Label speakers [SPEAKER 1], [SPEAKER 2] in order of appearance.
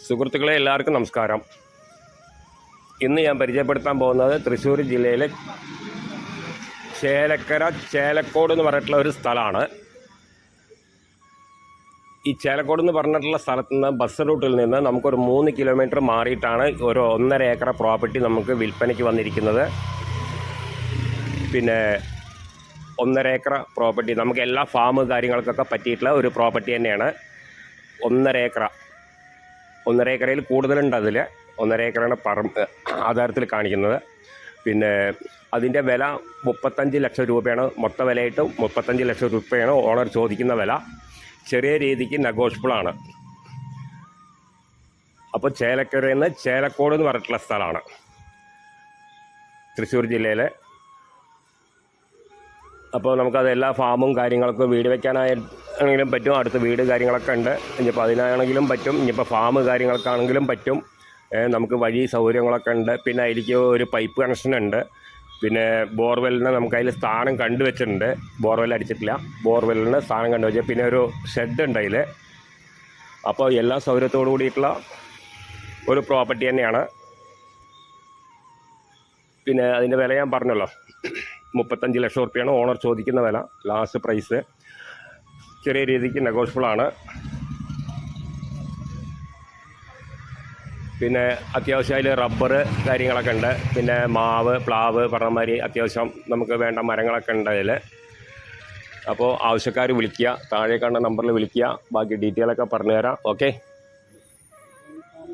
[SPEAKER 1] സുഹൃത്തുക്കളെ എല്ലാവർക്കും നമസ്കാരം. ഇന്ന് ഞാൻ പരിചയപ്പെടുത്താൻ പോകുന്നത് തൃശ്ശൂർ ജില്ലയിലെ ചേലക്കര ചേലക്കോട് എന്ന് പറഞ്ഞിട്ടുള്ള ഒരു സ്ഥലമാണ്. ഈ ചേലക്കോട് എന്ന് പറഞ്ഞിട്ടുള്ള സ്ഥലത്ത് നിന്ന് ബസ് റൂട്ടിൽ നിന്ന് നമുക്കൊരു 3 കിലോമീറ്റർ മാറിയിട്ടാണ് ഒരു 1.5 ഏക്കർ പ്രോപ്പർട്ടി നമുക്ക് വിൽപ്പനയ്ക്ക് വന്നിരിക്കുന്നത്. പിന്നെ 1.5 ഏക്കർ പ്രോപ്പർട്ടി നമുക്ക് എല്ലാ ഫാം കാര്യങ്ങൾക്കൊക്കെ പറ്റിയിട്ടുള്ള ഒരു പ്രോപ്പർട്ടി തന്നെയാണ്. 1.5 ഏക്കറയിൽ കൂടുതലുണ്ട്. അതിൽ 1.5 ഏക്കറാണ് ആധാരത്തിൽ കാണിക്കുന്നത്. പിന്നെ അതിൻ്റെ വില 35 ലക്ഷം രൂപയാണ്. മൊത്ത വിലയായിട്ട് 35 ലക്ഷം രൂപയാണ് ഓണർ ചോദിക്കുന്ന വില. ചെറിയ രീതിക്ക് നെഗോഷ്യബിളാണ്. അപ്പോൾ ചേലക്കരയിൽ നിന്ന് ചേലക്കോട് എന്ന് പറഞ്ഞിട്ടുള്ള സ്ഥലമാണ് തൃശ്ശൂർ ജില്ലയിലെ. അപ്പോൾ നമുക്കത് എല്ലാ ഫാമും കാര്യങ്ങൾക്കും വീട് വയ്ക്കാനാണെങ്കിലും പറ്റും. അടുത്ത് വീട് കാര്യങ്ങളൊക്കെ ഉണ്ട്. ഇനിയിപ്പോൾ അതിനാണെങ്കിലും പറ്റും. ഇനിയിപ്പോൾ ഫാം കാര്യങ്ങൾക്കാണെങ്കിലും പറ്റും. നമുക്ക് വഴി സൗകര്യങ്ങളൊക്കെ ഉണ്ട്. പിന്നെ അതിലേക്ക് ഒരു പൈപ്പ് കണക്ഷൻ ഉണ്ട്. പിന്നെ ബോർവെല്ലിന് നമുക്ക് അതിൽ സ്ഥാനം കണ്ടുവച്ചിട്ടുണ്ട്. ബോർവെൽ അടിച്ചിട്ടില്ല, ബോർവെല്ലിന് സ്ഥാനം കണ്ടുവച്ച. പിന്നെ ഒരു ഷെഡ് ഉണ്ട് അതിൽ. അപ്പോൾ എല്ലാ സൗകര്യത്തോടു കൂടിയിട്ടുള്ള ഒരു പ്രോപ്പർട്ടി തന്നെയാണ്. പിന്നെ അതിൻ്റെ വില ഞാൻ പറഞ്ഞല്ലോ, 35 ലക്ഷം റുപ്യാണ് ഓണർ ചോദിക്കുന്ന വില. ലാസ്റ്റ് പ്രൈസ് ചെറിയ രീതിക്ക് നെഗോഷ്യബിളാണ്. പിന്നെ അത്യാവശ്യം അതിൽ റബ്ബർ കാര്യങ്ങളൊക്കെ ഉണ്ട്. പിന്നെ മാവ്, പ്ലാവ് പറഞ്ഞമാതിരി അത്യാവശ്യം നമുക്ക് വേണ്ട മരങ്ങളൊക്കെ ഉണ്ട് അതിൽ. അപ്പോൾ ആവശ്യക്കാർ വിളിക്കുക, താഴെ കാണുന്ന നമ്പറിൽ വിളിക്കുക. ബാക്കി ഡീറ്റെയിലൊക്കെ പറഞ്ഞു തരാം. ഓക്കെ.